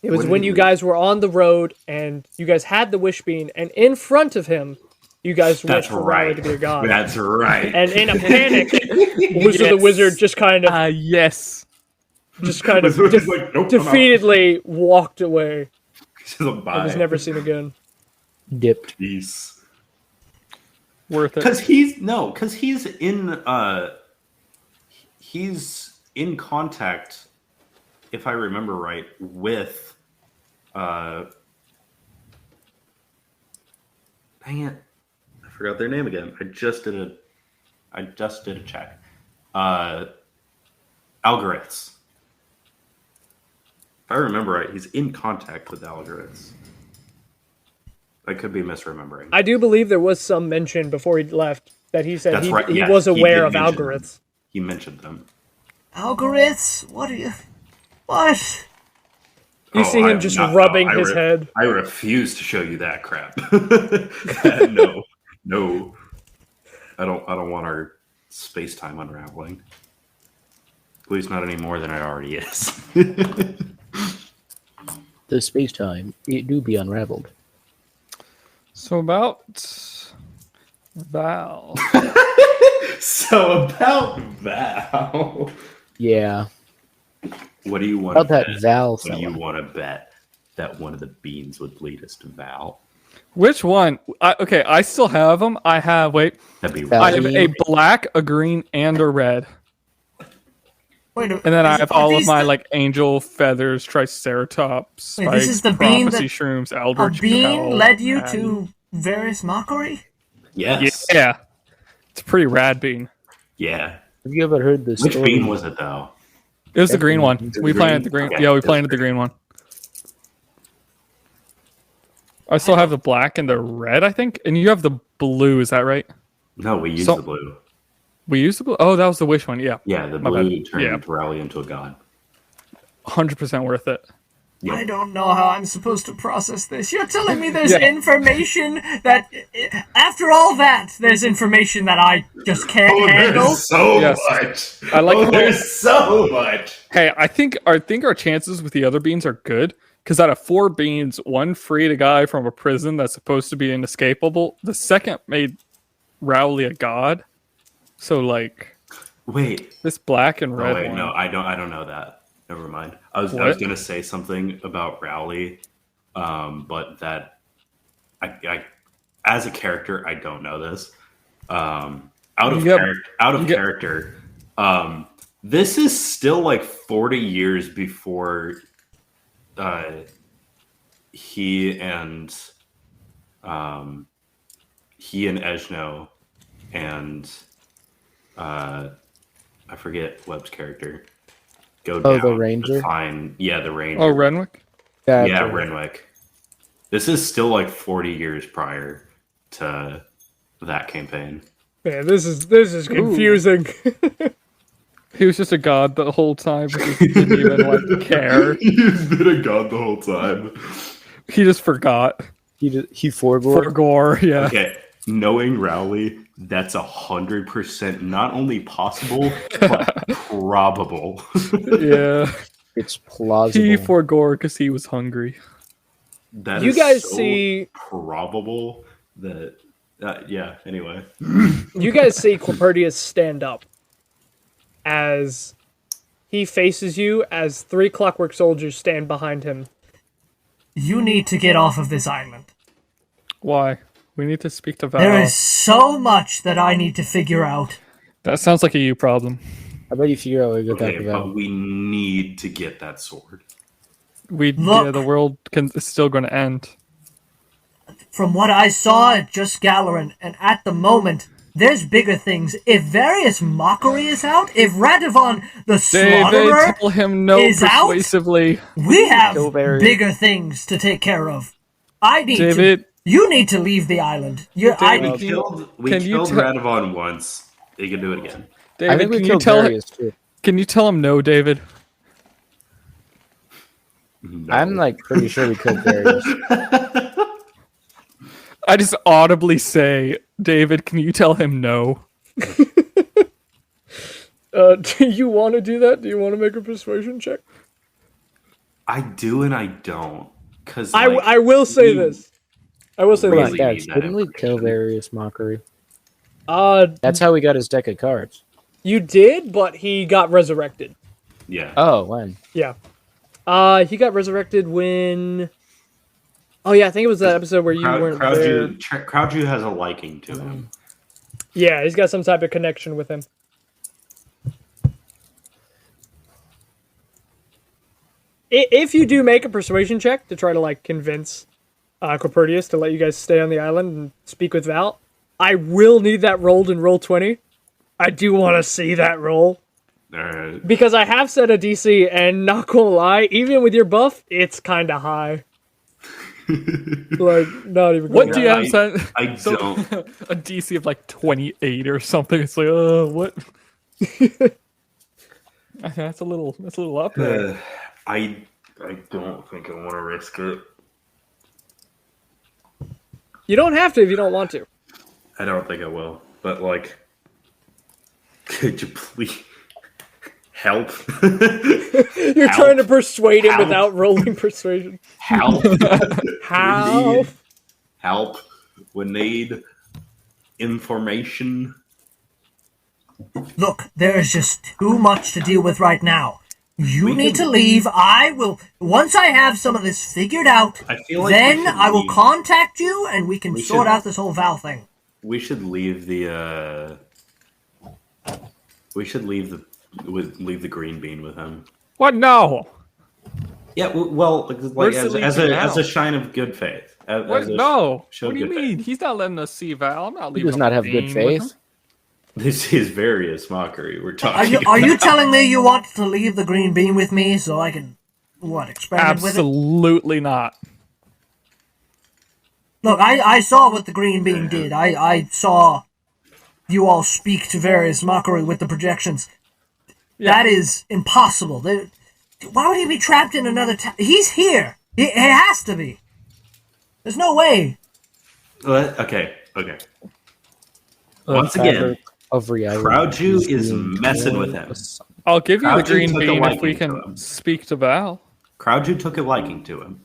It was when you guys were on the road and you guys had the wish bean, and in front of him, you guys wished for Riley to be a god. That's right. And in a panic, Wizard the Wizard just kind of yes. just kind of Wizard's like, nope, I'm out. defeatedly walked away He's a bye. and was never seen again. Dipped. Peace. Worth it. Because he's in contact, if I remember right, with dang it, I forgot their name again. I just did a check. Algoriths. If I remember right, he's in contact with Algoriths. I could be misremembering. I do believe there was some mention before he left that he said That's he, right, he yeah, was he aware did of mention them. Algoriths. He mentioned them. Algoriths? What are you... What? You see him just rubbing his head. I refuse to show you that crap. No. I don't want our space-time unraveling. At least not any more than it already is. The space-time, it do be unraveled. So about Val. So about Val. Yeah. What do you want to About that bet? Val What do you fella. want to bet that one of the beans would lead us to Val? Which one? Okay, I still have them. I have That'd be Val. I have right. a black, a green, and a red. Wait, And then I have are all of these my the- angel feathers, triceratops, Wait, this spikes, is the bean prophecy that- shrooms, A eldritch bean Cowl, led you and- to various mockery? Yes. Yeah, it's a pretty rad bean. Yeah. Have you ever heard the Which story? bean was it though? It was the green one. Definitely. We The planted the green? green. Okay, Yeah, we that's planted the green one. I still have the black and the red, I think, and you have the blue. Is that right? No, we used So- the blue. We used the blue. Oh, that was the wish one. Yeah, Yeah, the My blue bad. turned Yeah. Rally into a god. 100% worth it. Yep. I don't know how I'm supposed to process this. You're telling me there's Yeah. information that, after all that, there's information that I just can't handle? There's so Yes. much. I like how- there's so much. Hey, I think our chances with the other beans are good because out of 4 beans, one freed a guy from a prison that's supposed to be inescapable. The second made Rowley a god. So like Wait. this black and Oh, red wait, one. no, I don't know that. Never mind. I was What? gonna say something about Rowley, but that I as a character I don't know this. Out of You get- character. This is still like 40 years before he and Eshno and I forget Webb's character go Oh, down the Ranger? to find the Ranger. Oh, Renwick. Yeah, Renwick. This is still like 40 years prior to that campaign. Man, this is confusing. He was just a god the whole time. Because he didn't even like care. He's been a god the whole time. He just forgot. He forbore. For gore, yeah. Okay, knowing Rowley, that's 100% not only possible, but probable. Yeah. It's plausible. He for gore because he was hungry. That You is guys so see- probable that yeah. Anyway, You guys see Clopertius stand up as he faces you as 3 clockwork soldiers stand behind him. You need to get off of this island. Why? We need to speak to Val. There is so much that I need to figure out. That sounds like a you problem. How about you figure out what you're okay, talking but about? we need to get that sword. Look. The world is still going to end. From what I saw at just Caulran, and at the moment, there's bigger things. If various mockery is out, if Radivon the David, Slaughterer tell him no is out, persuasively. we have Kilberry. bigger things to take care of. I need David. to. You need to leave the island. David, We Can you killed te- Radivon once. You can do it again. David, I think we can you killed tell him? Darius too. Can you tell him no, David? No. I'm like pretty sure we killed Darius. I just audibly say, David, can you tell him no? Do you want to do that? Do you want to make a persuasion check? I do and I don't. Because I will say this. I will say Really? this. Come on, need guys, that didn't we kill information. Darius Mockery? That's That's how we got his deck of cards. you did, but he got resurrected. Yeah. Oh, when? Yeah. He got resurrected when. Oh yeah, I think it was that episode where you weren't there. Crowdju has a liking to him. Yeah, he's got some type of connection with him. If you do make a persuasion check to try to like convince Copertius to let you guys stay on the island and speak with Val, I will need that rolled in roll 20. I do want to see that roll. Because I have set a DC, and not gonna lie, even with your buff, it's kind of high. Like, not even. What do you have, son? I don't. A DC of like 28 or something. It's like, what? That's a little up there. I don't think I want to risk it. You don't have to if you don't want to. I don't think I will. But like, could you please help? You're trying to persuade him without rolling persuasion. Help! How? Help! We need information. Look, there is just too much to deal with right now. You need to leave. I will. Once I have some of this figured out, I feel like then we should I will leave. contact you and we can sort out this whole Val thing. We should leave the. We should leave the green bean with him. What? No. Yeah, well, like Where's the as leaving a out? sign of good faith. What? No. show What do you good mean? faith. He's not letting us see Val. I'm not He leaving. does not have a good bean with faith. him. This is various mockery. We're Are talking. you telling me you want to leave the green bean with me so I can experiment with it? Absolutely not. Look, I saw what the green bean did. I saw you all speak to various mockery with the projections. Yeah. That is impossible. Why would he be trapped in another town? He's here. It has to be. There's no way. Okay. Once again, of reality. Crowdju is messing with him. I'll give you the Crowdju green took a bean if liking we to can him. speak to Val. Crowdju took a liking to him.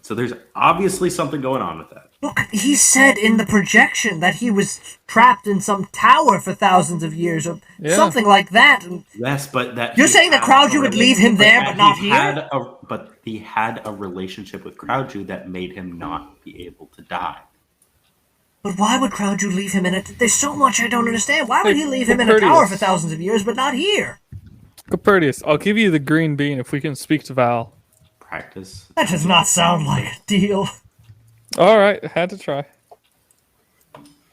So there's obviously something going on with that. Look, he said in the projection that he was trapped in some tower for thousands of years or something like that. And Yes, but that you're saying that Crowdju would leave him there but not here? But he had a relationship with Crowdju that made him not be able to die. But why would Crowdju leave him in it? There's so much I don't understand. Why would Hey, he leave him in a Copertius. tower for thousands of years but not here? Copertius, I'll give you the green bean if we can speak to Val. Practice. That does not sound like a deal. All right, had to try.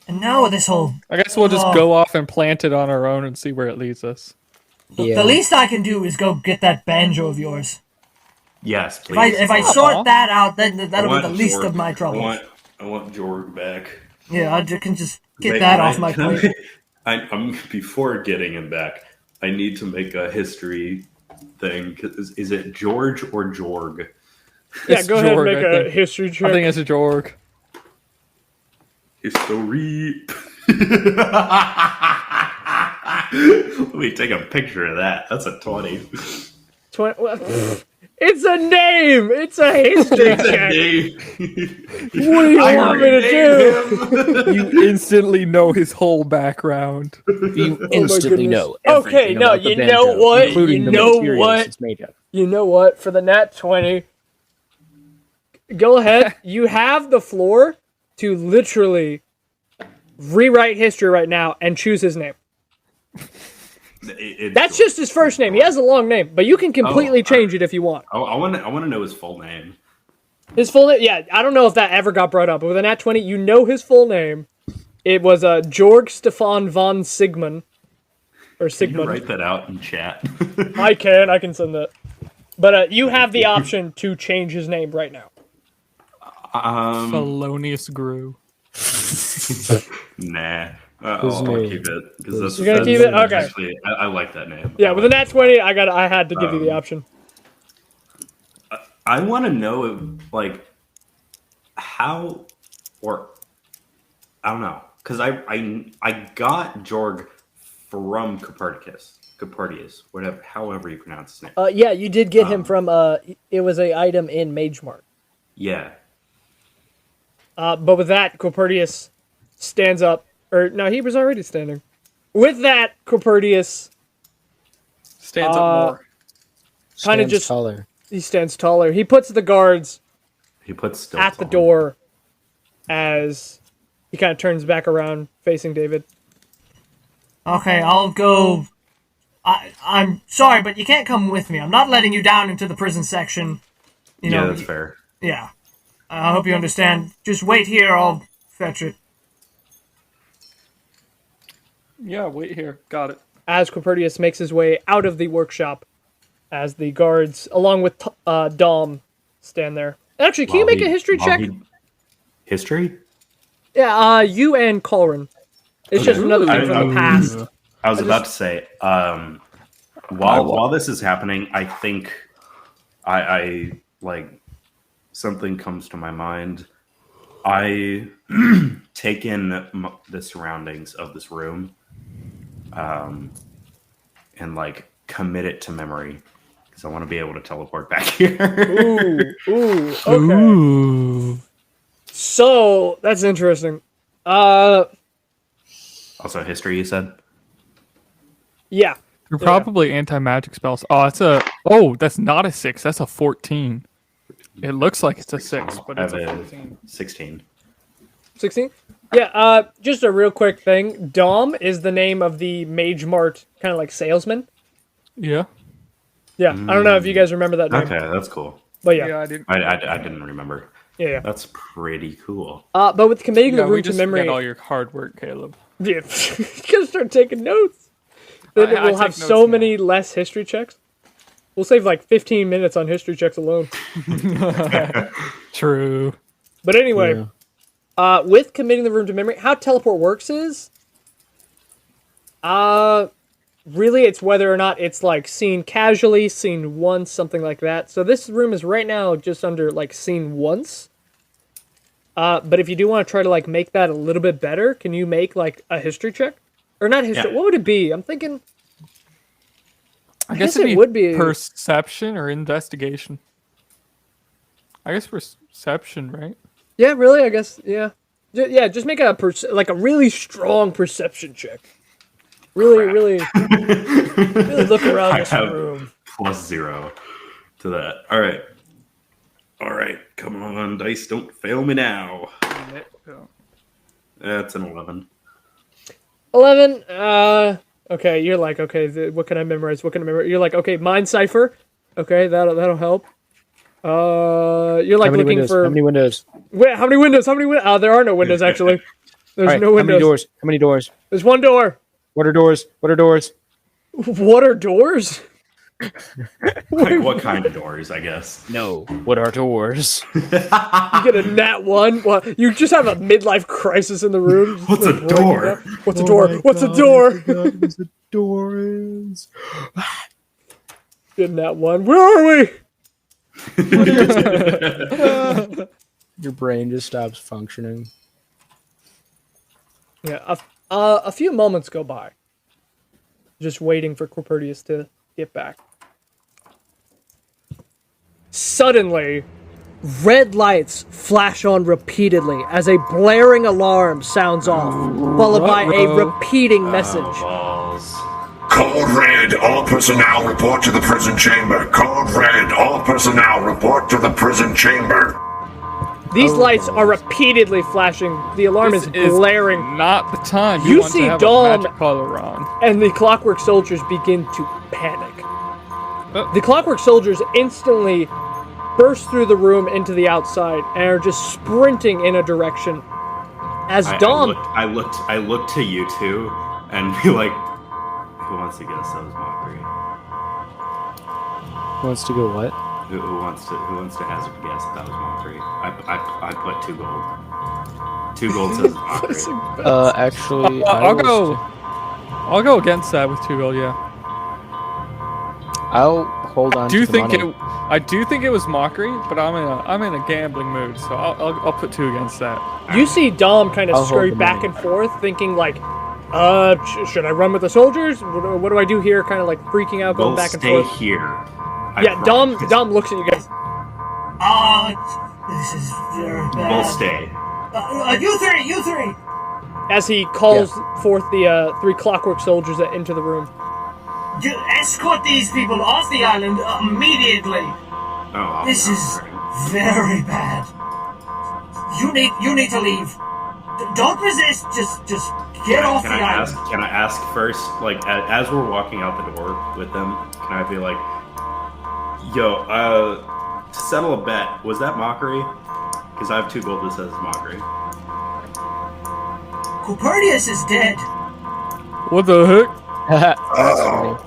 And now this whole... I guess we'll just go off and plant it on our own and see where it leads us. Yeah. The least I can do is go get that banjo of yours. Yes, please. If I sort that out, then that'll be the least of my troubles. I want Jorg back. Yeah, I can just get that off my plate. I'm before getting him back. I need to make a history thing. Is it George or Jorg? Yeah, It's go ahead and Jorg, make I a think. history check. I think it's a Jorg. History. Let me take a picture of that. That's a 20. 20, it's a name! It's a history check! What do you want me to do? You instantly know his whole background. You instantly goodness. know everything Okay, no, about the you banjo, know what? including You the know materials what? it's made of. You know what? For the nat 20, go ahead. You have the floor to literally rewrite history right now and choose his name. That's just his first name. He has a long name, but you can completely change it if you want. I want to know his full name. His full name? Yeah, I don't know if that ever got brought up, but with a nat 20, you know his full name. It was Jorg Stefan von Sigmund. Or Can you Sigmund. write that out in chat? I can send that. But you have the option to change his name right now. Felonious Gru. Nah. I'll keep it. You're gonna keep it? Okay. Actually, I like that name. Yeah, with the nat 20, I had to give you the option. I want to know, like, how, or I don't know, because I got Jorg from Coperticus, whatever, however you pronounce his name. Yeah, you did get him from it was a item in Mage Mart. Yeah. But with that, Coperticus stands up. Or, no, he was already standing. With that, Coperticus stands up more. Kind of just taller. He stands taller. He puts the guards at the door as he kind of turns back around facing David. Okay, I'll go. I'm sorry, but you can't come with me. I'm not letting you down into the prison section. Yeah, that's fair. Yeah. I hope you understand. Just wait here, I'll fetch it. Yeah, wait here. Got it. As Coperticus makes his way out of the workshop, as the guards, along with Dom, stand there. Actually, can you make a history check? History? Yeah, you and Caulran. It's just another thing from the past. I was about to say, while this is happening, I think I like something comes to my mind. I take in the surroundings of this room, and like commit it to memory because I want to be able to teleport back here. Okay. Ooh. So that's interesting. Also, history. You said. Yeah. They're probably anti-magic spells. Oh, that's not a 6. That's a 14. It looks like it's a 6, but it's a 14. 16. 16? Yeah, just a real quick thing. Dom is the name of the Mage Mart kind of like salesman. Yeah. Yeah, I don't know if you guys remember that name. Okay, that's cool. But yeah. Yeah, I didn't. I didn't remember. Yeah. That's pretty cool. But with committing the room to memory... forget all your hard work, Caleb. Yeah, you gotta start taking notes. Then we'll have so many less history checks. We'll save like 15 minutes on history checks alone. True. But anyway, with committing the room to memory, how teleport works is... really, it's whether or not it's like seen casually, seen once, something like that. So this room is right now just under like seen once. But if you do want to try to like make that a little bit better, can you make like a history check? Or not history, what would it be? I'm thinking... I guess it would be perception or investigation. I guess perception, right? Yeah, really, I guess, yeah. Yeah, just make a really strong perception check. Really look around this room. +0 to that. All right. Come on, dice, don't fail me now. That's an 11. 11. Okay, you're like, okay, what can I memorize? You're like, okay, mind cipher. Okay, that'll help. You're like looking for how many windows? Wait, how many windows? There are no windows actually. There's no windows. How many doors? There's one door. What are doors? What are doors? Like what kind of doors, I guess. No. What are doors? You get a nat 1. Well, you just have a midlife crisis in the room. What's a door? What's a door? What's a door? What a door is. Get a nat 1. Where are we? Your brain just stops functioning. Yeah, a few moments go by. Just waiting for Coperticus to get back. Suddenly, red lights flash on repeatedly as a blaring alarm sounds off, followed by a repeating message. Code red, all personnel report to the prison chamber. Code red, all personnel report to the prison chamber. These lights are repeatedly flashing. The alarm is blaring. Not the time You want see to have Dom a magic color on. And the Clockwork Soldiers begin to panic. The Clockwork Soldiers instantly burst through the room into the outside and are just sprinting in a direction. As Dom, I looked to you two, and be like, who wants to guess that was mockery? Who wants to go what? Who wants to hazard a guess that was mockery? I put 2 gold. 2 gold says it's mockery. Actually, I'll go against that with 2 gold. Yeah. I'll hold on. I do think it was mockery, but I'm in a gambling mood, so I'll put 2 against that. you see Dom kind of I'll scurry hold the back money. and forth, thinking like, should I run with the soldiers? What do I do here? Kind of like freaking out, going We'll back and stay forth. here. Yeah, Dom looks at you guys. This is very bad. We'll stay. You three! As he calls forth the 3 clockwork soldiers that enter the room. Escort these people off the island immediately! Oh, This is very bad. You need to leave. Don't resist. Just get off the island. Can I ask first, like, as we're walking out the door with them, can I be like, yo, to settle a bet, was that mockery? Because I have 2 gold that says mockery. Copernicus is dead. What the heck? That's funny.